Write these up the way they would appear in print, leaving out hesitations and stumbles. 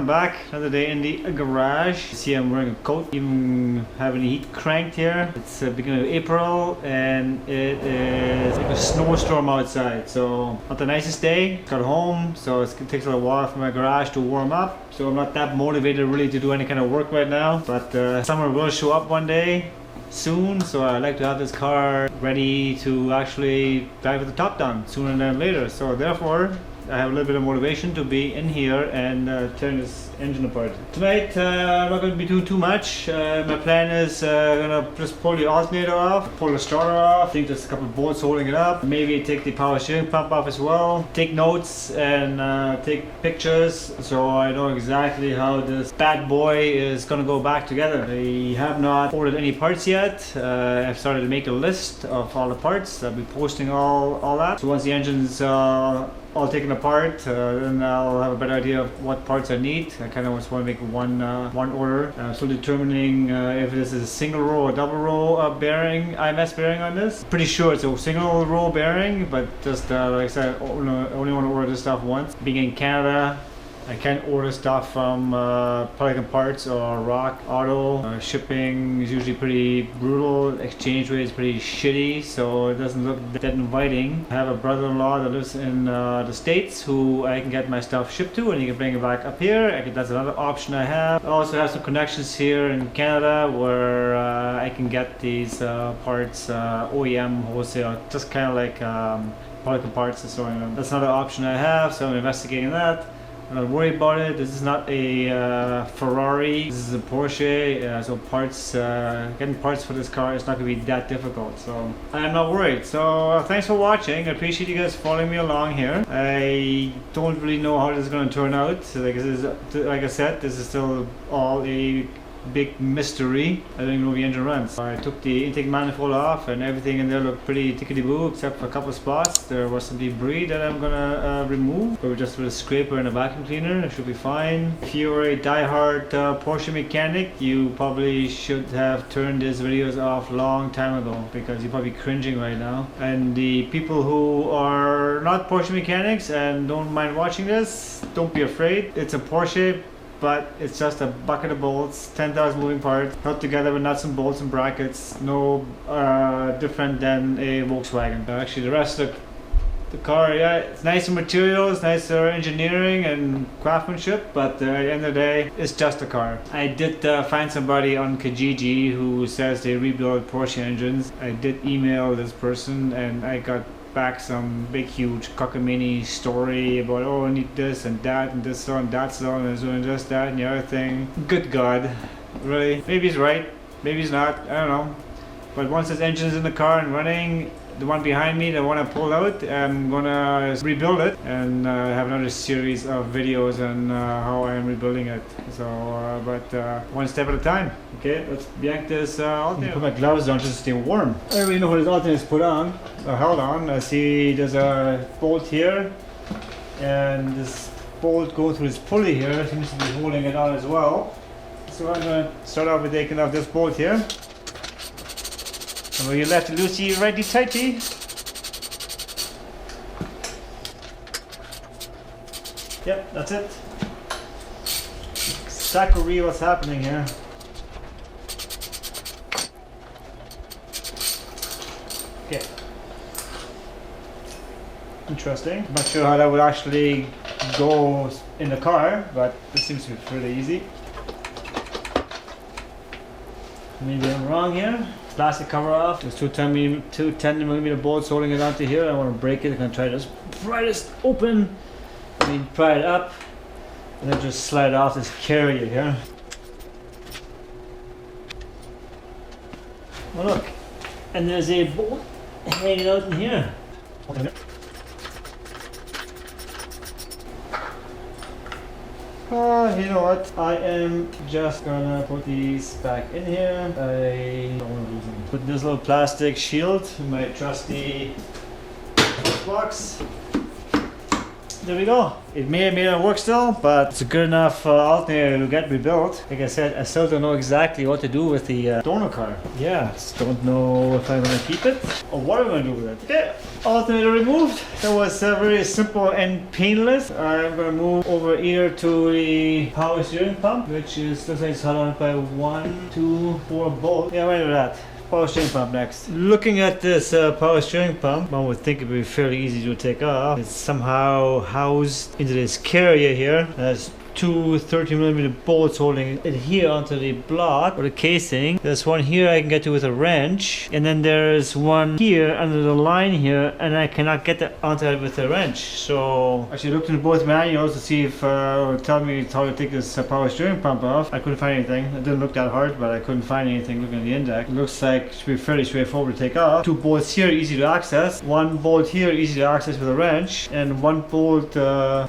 I'm back another day in the garage. You see I'm wearing a coat, even having the heat cranked here. It's beginning of April and it is like a snowstorm outside, so not the nicest day. Got home, so it takes a little while for my garage to warm up, so I'm not that motivated really to do any kind of work right now, but summer will show up one day soon, so I like to have this car ready to actually drive with the top down sooner than later. So therefore I have a little bit of motivation to be in here and tearing this engine apart. Tonight I'm not going to be doing too much. My plan is gonna just pull the alternator off, pull the starter off. I think there's a couple of bolts holding it up. Maybe take the power steering pump off as well. Take notes and take pictures so I know exactly how this bad boy is gonna go back together. I have not ordered any parts yet. I've started to make a list of all the parts. I'll be posting all that. So once the engine's all taken apart, then I'll have a better idea of what parts I need. I kind of just want to make one order. I'm still determining if this is a single row or double row bearing, IMS bearing on this. Pretty sure it's a single row bearing, but just like I said, I only want to order this stuff once. Being in Canada, I can't order stuff from Pelican Parts or Rock Auto. Shipping is usually pretty brutal. Exchange rate is pretty shitty, so it doesn't look that inviting. I have a brother-in-law that lives in the States who I can get my stuff shipped to, and he can bring it back up here. That's another option I have. I also have some connections here in Canada where I can get these parts OEM wholesale, just kind of like Pelican Parts and so on. That's another option I have, so I'm investigating that. I'm not worried about it. This is not a Ferrari, this is a Porsche, so parts, getting parts for this car is not going to be that difficult, so I'm not worried. So thanks for watching. I appreciate you guys following me along here. I don't really know how this is going to turn out. Like I said, this is still all a big mystery. I don't even know if the engine runs. I took the intake manifold off and everything in there looked pretty tickety-boo except for a couple of spots. There was some debris that I'm gonna remove, but just with a scraper and a vacuum cleaner it should be fine. If you're a die-hard Porsche mechanic, you probably should have turned these videos off long time ago because you're probably cringing right now. And the people who are not Porsche mechanics and don't mind watching this, don't be afraid. It's a Porsche, but it's just a bucket of bolts, 10,000 moving parts, held together with nuts and bolts and brackets. No different than a Volkswagen. Actually, the rest of the car, yeah, it's nicer materials, nicer engineering and craftsmanship, but at the end of the day, it's just a car. I did find somebody on Kijiji who says they rebuild Porsche engines. I did email this person and I got back some big huge cockamamie story about, oh, I need this and that and this so and that so and doing this, that and the other thing. Good God, really? Maybe he's right, maybe he's not, I don't know. But once this engine's in the car and running, the one behind me, the one I pulled out, I'm gonna rebuild it and have another series of videos on how I'm rebuilding it. So, one step at a time. Okay, let's yank this alternator. Put my gloves on just to stay warm. I don't really know what this alternator is put on, or held on. I see there's a bolt here, and this bolt going through this pulley here seems to be holding it on as well. So I'm gonna start off with taking off this bolt here. And where you left loosey, righty tighty. Yep, that's it. Exactly what's happening here. Okay. Interesting. I'm not sure how that would actually go in the car, but this seems to be pretty easy. Maybe I'm wrong here. Plastic cover off. There's two 10mm bolts holding it onto here. I want to break it. I'm going to try to pry this open. Pry it up. And then just slide off this carrier here. Oh look. And there's a bolt hanging out in here. You know what? I am just gonna put these back in here. I don't want to lose them. Put this little plastic shield in my trusty box. There we go. It may not work still, but it's a good enough alternator to get rebuilt. Like I said, I still don't know exactly what to do with the donor car. Yeah, just don't know if I'm gonna keep it or what I'm gonna do with it. Okay. alternator removed. That was very simple and painless. I'm gonna move over here to the power steering pump, which is looks like it's held on by 1, 2, 4 bolts. Yeah, why do that? Power steering pump next. Looking at this power steering pump, one would think it would be fairly easy to take off. It's somehow housed into this carrier here. There's two 30mm bolts holding it here onto the block or the casing. There's one here I can get to with a wrench, and then there's one here under the line here, and I cannot get that onto it with a wrench. So actually looked into both manuals to see if it would tell me how to take this power steering pump off. I couldn't find anything. It didn't look that hard, but I couldn't find anything looking at the index. It looks like it should be fairly straightforward to take off. Two bolts here, easy to access. One bolt here, easy to access with a wrench, and one bolt,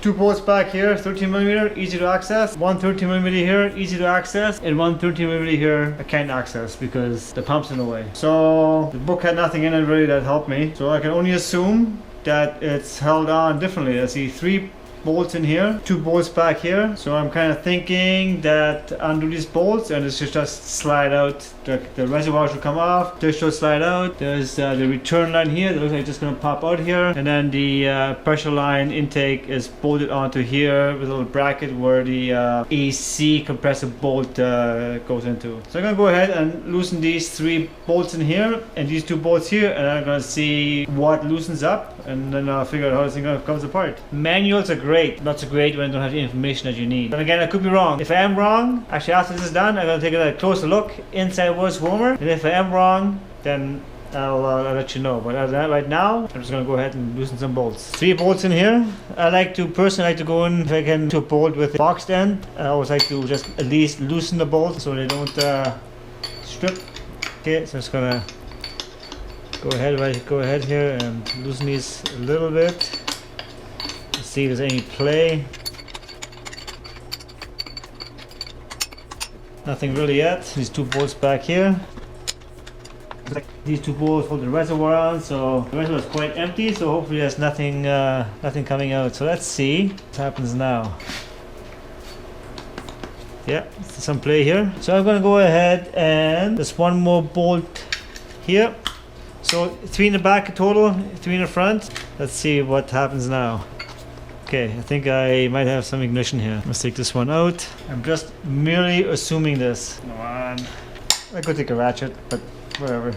two bolts back here, 13mm, easy to access. One 13mm here, easy to access, and one 13mm here I can't access because the pump's in the way. So the book had nothing in it really that helped me. So I can only assume that it's held on differently. I see 3 bolts in here, 2 bolts back here. So I'm kind of thinking that undo these bolts and it should just slide out. The reservoir should come off. This should slide out. There's the return line here that looks like it's just going to pop out here. And then the pressure line intake is bolted onto here with a little bracket where the AC compressor bolt goes into. So I'm going to go ahead and loosen these 3 bolts in here and these 2 bolts here, and I'm going to see what loosens up, and then I'll figure out how this thing comes apart. Manuals are great, not so great when you don't have the information that you need. But again, I could be wrong. If I am wrong, actually after this is done, I'm going to take a closer look. Inside was warmer, and if I am wrong, then I'll let you know. But other than that, right now, I'm just going to go ahead and loosen some bolts. 3 bolts in here. I personally like to go in, if I can, to a bolt with a boxed end. I always like to just at least loosen the bolts so they don't strip. Okay, so I'm just going to go ahead here and loosen these a little bit. Let's see if there's any play. Nothing really yet. These 2 bolts back here. These 2 bolts hold the reservoir on, so the reservoir is quite empty, so hopefully there's nothing coming out. So let's see what happens now. Yeah, some play here. So I'm gonna go ahead and there's 1 more bolt here. So 3 in the back total, 3 in the front. Let's see what happens now. Okay, I think I might have some ignition here. Let's take this one out. I'm just merely assuming this. Come on. I could take a ratchet, but whatever.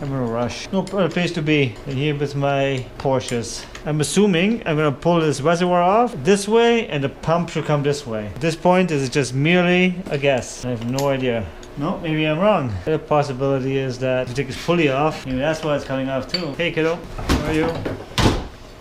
I'm in a rush. No other place to be than here with my Porsches. I'm assuming I'm gonna pull this reservoir off this way and the pump should come this way. At this point, this is just merely a guess. I have no idea. No, maybe I'm wrong. The other possibility is that if you take this pulley off, maybe that's why it's coming off too. Hey kiddo, how are you?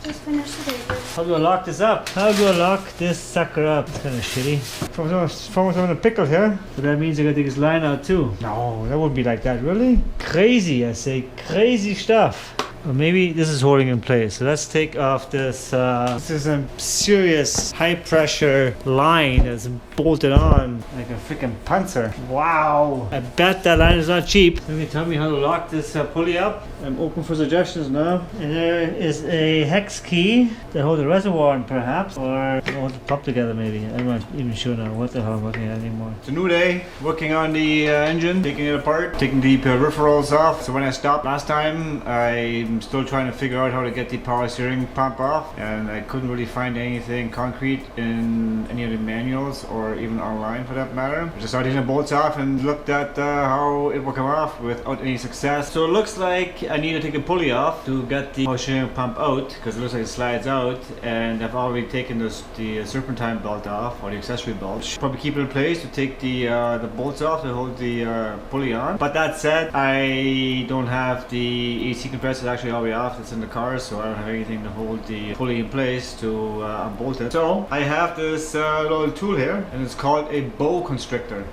Just finished the paper. How do I lock this up? How do I lock this sucker up? It's kind of shitty. From having a pickle here. But that means I gotta take this line out too. No, that wouldn't be like that, really? Crazy, I say. Crazy stuff. Well, maybe this is holding in place. So let's take off this. This is a serious high pressure line that's bolted on like a freaking panzer. Wow. I bet that line is not cheap. Can you tell me how to lock this pulley up? I'm open for suggestions now. And there is a hex key to hold the reservoir on, perhaps, or hold the pump together maybe. I'm not even sure now what the hell I'm looking at anymore. It's a new day, working on the engine, taking it apart, taking the peripherals off. So when I stopped last time, I'm still trying to figure out how to get the power steering pump off, and I couldn't really find anything concrete in any of the manuals or even online for that matter. I just started taking the bolts off and looked at how it will come off without any success. So it looks like I need to take a pulley off to get the power steering pump out, because it looks like it slides out, and I've already taken the serpentine belt off, or the accessory belt. Should probably keep it in place to take the bolts off to hold the pulley on. But that said, I don't have the AC compressor actually all the way off. It's in the car, so I don't have anything to hold the pulley in place to unbolt it. So I have this little tool here, and it's called a bow constrictor.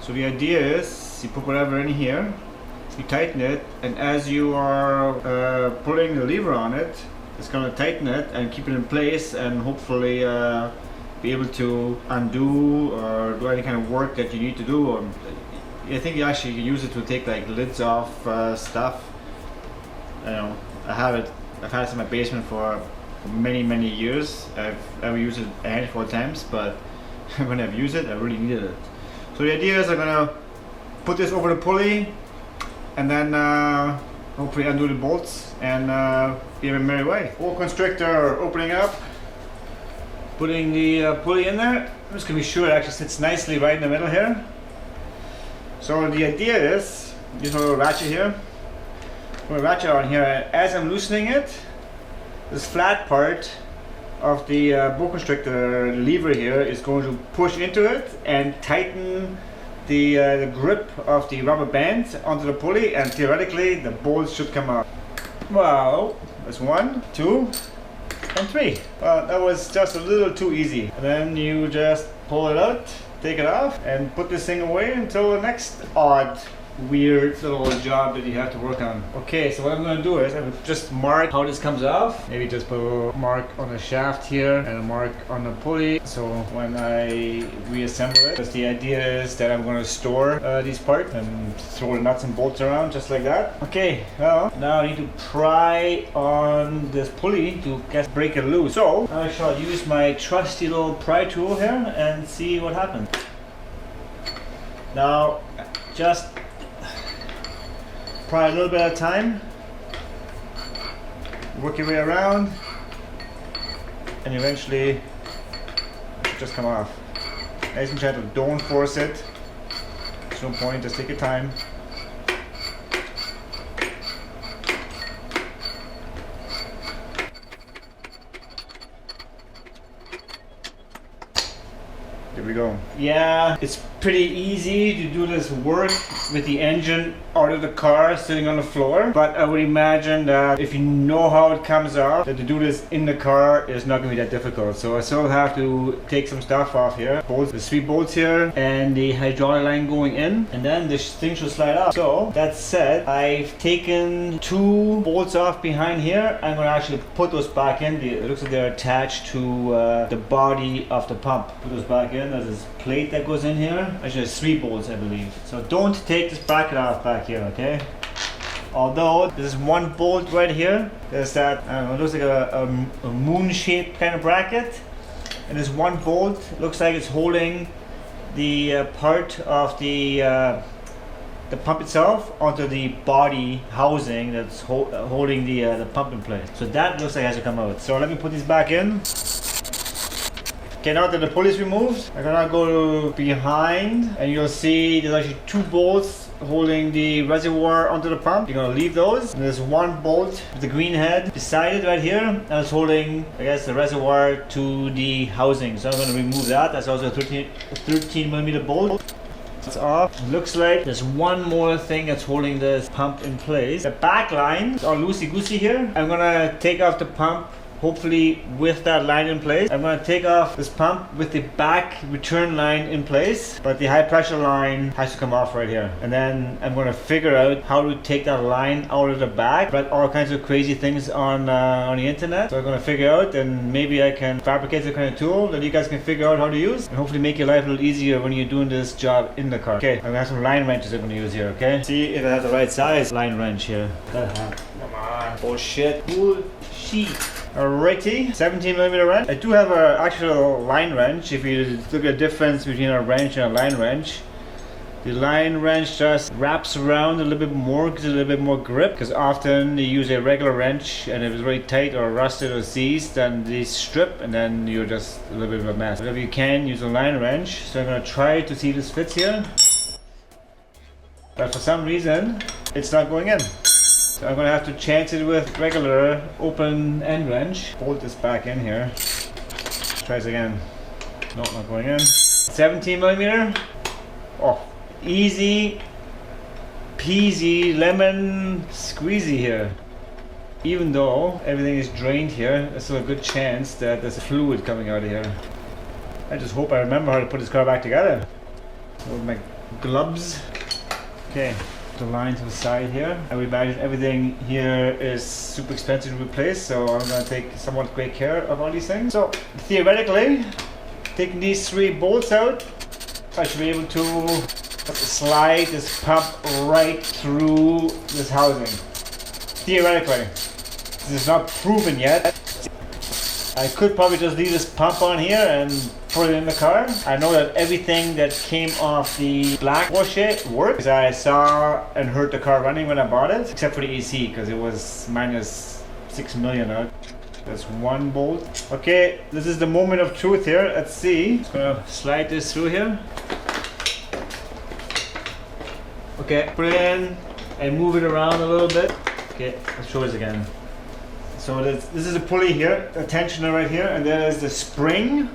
So the idea is you put whatever in here, you tighten it, and as you are pulling the lever on it, it's going to tighten it and keep it in place, and hopefully be able to undo or do any kind of work that you need to do. I think you actually can use it to take like lids off stuff. I know, I've had it in my basement for many years. I've used it a handful of times, but when I've used it, I really needed it. So the idea is I'm gonna put this over the pulley, and then hopefully undo the bolts and be on a merry way. Bolt constrictor opening up, putting the pulley in there. I'm just going to be sure it actually sits nicely right in the middle here. So the idea is, use a little ratchet here. Put a ratchet on here, and as I'm loosening it, this flat part of the bolt constrictor lever here is going to push into it and tighten the grip of the rubber band onto the pulley, and theoretically the bolts should come out. Wow, that's 1, 2, and 3. Well, that was just a little too easy. And then you just pull it out, take it off, and put this thing away until the next odd, weird little job that you have to work on. Okay, so what I'm going to do is I will just mark how this comes off. Maybe just put a mark on the shaft here and a mark on the pulley, so when I reassemble it, because the idea is that I'm going to store these parts and throw the nuts and bolts around just like that. Okay, well, now I need to pry on this pulley to break it loose. So I shall use my trusty little pry tool here and see what happens. Now, just pry a little bit at a time, work your way around, and eventually it should just come off. Nice and gentle, don't force it. There's no point, just take your time. There we go. Yeah, it's pretty easy to do this work with the engine out of the car sitting on the floor, but I would imagine that if you know how it comes off, that to do this in the car is not going to be that difficult. So I still have to take some stuff off here. Bolts, the 3 bolts here and the hydraulic line going in, and then this thing should slide off. So that said, I've taken 2 bolts off behind here. I'm going to actually put those back in. It looks like they're attached to the body of the pump. Put those back in. There's this plate that goes in here. Actually, there's 3 bolts, I believe. So don't take this bracket off back here, okay? Although there's 1 bolt right here. There's that, I don't know, it looks like a moon-shaped kind of bracket. And there's 1 bolt, looks like it's holding the part of the pump itself onto the body housing that's holding the pump in place. So that looks like it has to come out. So let me put these back in. Okay, now that the pulley is removed, I'm gonna go behind, and you'll see there's actually 2 bolts holding the reservoir onto the pump. You're gonna leave those. And there's 1 bolt with the green head beside it right here, and it's holding, I guess, the reservoir to the housing. So I'm gonna remove that. That's also a 13mm bolt. It's off. It looks like there's 1 more thing that's holding this pump in place. The back line is all loosey-goosey here. I'm gonna take off the pump, hopefully with that line in place. I'm going to take off this pump with the back return line in place, but the high pressure line has to come off right here. And then I'm going to figure out how to take that line out of the back. Read all kinds of crazy things on the internet, so I'm going to figure out, and maybe I can fabricate some kind of tool that you guys can figure out how to use, and hopefully make your life a little easier when you're doing this job in the car. Okay, I'm going to have some line wrenches I'm going to use here, okay? See if I have the right size line wrench here. Come on. Bullshit. Bullshit. Alrighty, 17mm wrench. I do have an actual line wrench. If you look at the difference between a wrench and a line wrench, the line wrench just wraps around a little bit more, gives it a little bit more grip, because often you use a regular wrench and if it's very tight or rusted or seized, then they strip and then you're just a little bit of a mess. Whatever you can, use a line wrench. So I'm going to try to see if this fits here, but for some reason it's not going in. So I'm going to have to chance it with regular open end wrench. Bolt this back in here. Try this again. No, not going in. 17mm. Oh, easy peasy lemon squeezy here. Even though everything is drained here, there's still a good chance that there's fluid coming out of here. I just hope I remember how to put this car back together. With my gloves. Okay. The line to the side here. I would imagine everything here is super expensive to replace, so I'm going to take somewhat great care of all these things. So theoretically, taking these 3 bolts out, I should be able to slide this pump right through this housing. Theoretically. This is not proven yet. I could probably just leave this pump on here and put it in the car. I know that everything that came off the black Porsche worked, because I saw and heard the car running when I bought it, except for the AC, because it was minus 6 million out. That's one bolt. Okay, this is the moment of truth here. Let's see. Just gonna slide this through here. Okay, put it in and move it around a little bit. Okay, let's show this again. So this is a pulley here, a tensioner right here, and there is the spring.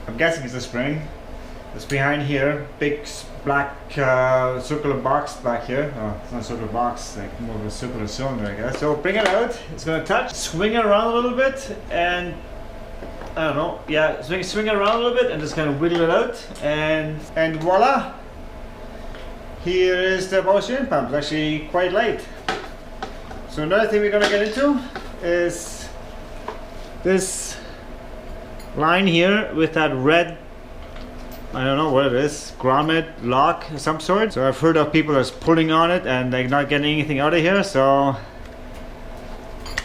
I'm guessing it's a spring. It's behind here, big black circular box back here. Oh, it's not a circular box, like more of a circular cylinder, I guess. So bring it out. It's gonna touch, swing it around a little bit, and I don't know. Yeah, swing it around a little bit, and just kind of wiggle it out, and voila! Here is the power steering pump. It's actually quite light. So another thing we're gonna get into is this line here with that red, I don't know what it is, grommet lock of some sort. So I've heard of people that's pulling on it and like not getting anything out of here. So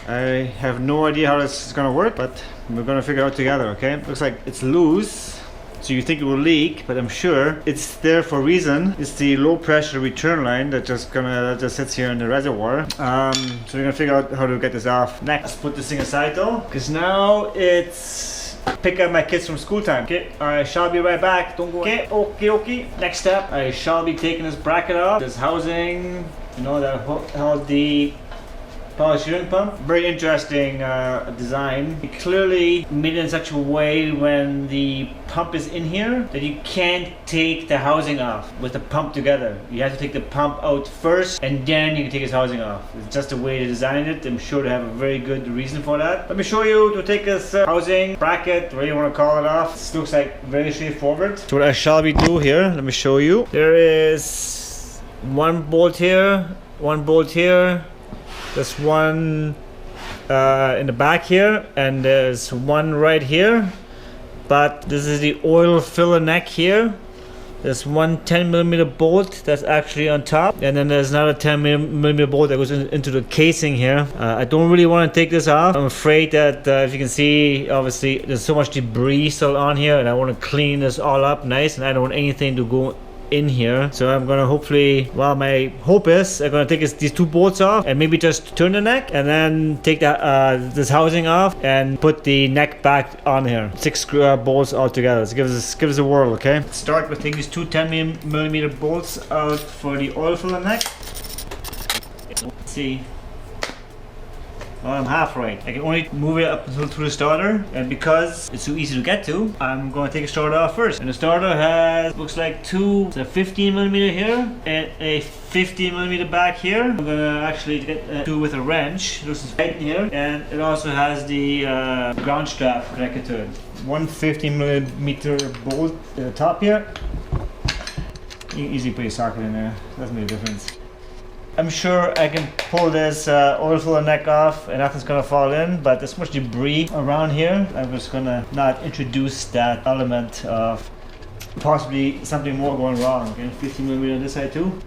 I have no idea how this is gonna work, but we're gonna figure it out together. Okay, looks like it's loose. So you think it will leak, but I'm sure it's there for a reason. It's the low pressure return line that just sits here in the reservoir. So we're gonna figure out how to get this off next. Let's put this thing aside though, because now it's pick up my kids from school time. Okay, I shall be right back. Don't go. Okay, okay. Next step, I shall be taking this bracket off. This housing, you know, that held the power steering pump. Very interesting design. It clearly made it in such a way when the pump is in here that you can't take the housing off with the pump together. You have to take the pump out first and then you can take its housing off. It's just the way they designed it. I'm sure they have a very good reason for that. Let me show you to take this housing, bracket, whatever you want to call it off. This looks like very straightforward. So what I shall be do here, let me show you. There is one bolt here, one bolt here. There's one in the back here, and there's one right here. But this is the oil filler neck here. There's one 10mm bolt that's actually on top, and then there's another 10mm bolt that goes into the casing here. I don't really want to take this off. I'm afraid that if you can see, obviously there's so much debris still on here, and I want to clean this all up nice, and I don't want anything to go in here. So I'm gonna hopefully, well, my hope is I'm gonna take these two bolts off and maybe just turn the neck and then take that this housing off and put the neck back on here. 6 bolts all together. Let's give us a whirl, okay? Let's start with taking these two 10mm bolts out for the oil filler neck. Let's see. Well, I'm half right. I can only move it up until to the starter, and because it's so easy to get to, I'm going to take a starter off first. And the starter has, looks like a 15mm here and a 15mm back here. I'm going to actually get two with a wrench. This is right in here, and it also has the ground strap connected to it. One 15mm bolt at the top here. You can easily put your socket in there. Doesn't make a difference. I'm sure I can pull this oil filler neck off and nothing's gonna fall in, but there's much debris around here. I'm just gonna not introduce that element of possibly something more going wrong. Okay, 15mm on this side too.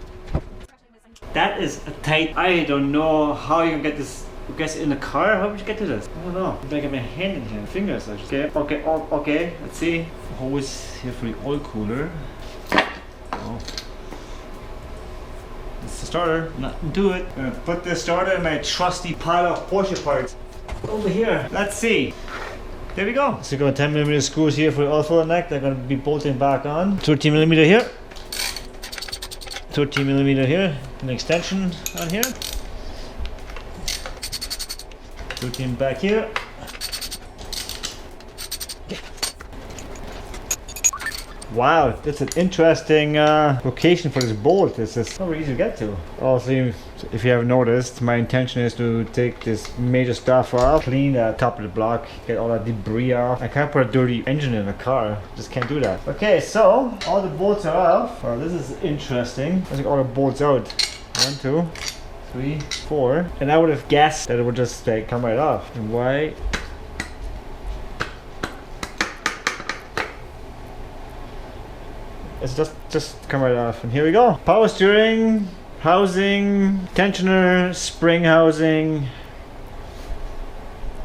That is a tight. I don't know how you can get this. I guess in the car. How would you get to this? I don't know. Maybe I get my hand in here, fingers. Okay, okay. Let's see. Hose here for the oil cooler. Oh. It's the starter, nothing to it. I'm gonna put this starter in my trusty pile of Porsche parts over here. Let's see. There we go. So we've got 10mm screws here for the oil filler neck. They're gonna be bolting back on. 13mm here. 13mm here. An extension on here. 13 back here. Wow, that's an interesting location for this bolt. This is not really easy to get to. Also, if you haven't noticed, my intention is to take this major stuff off, clean the top of the block, get all that debris off. I can't put a dirty engine in a car, just can't do that. Okay, so all the bolts are off. Well, this is interesting. I think all the bolts out. 1, 2, 3, 4. And I would have guessed that it would just like come right off. And why? It's just come right off, and here we go. Power steering, housing, tensioner, spring housing,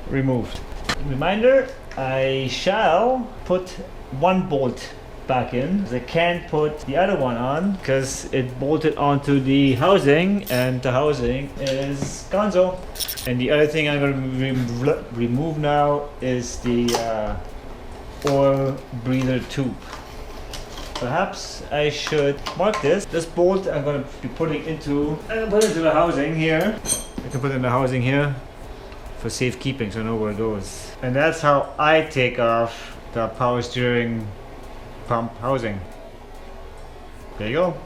removed. reminder, I shall put one bolt back in. I can't put the other one on because it bolted onto the housing and the housing is gonzo. And the other thing I'm going to remove now is the oil breather tube. Perhaps I should mark this. This bolt I'm going to be putting into, the housing here. I can put it in the housing here for safekeeping so I know where it goes. And that's how I take off the power steering pump housing. There you go.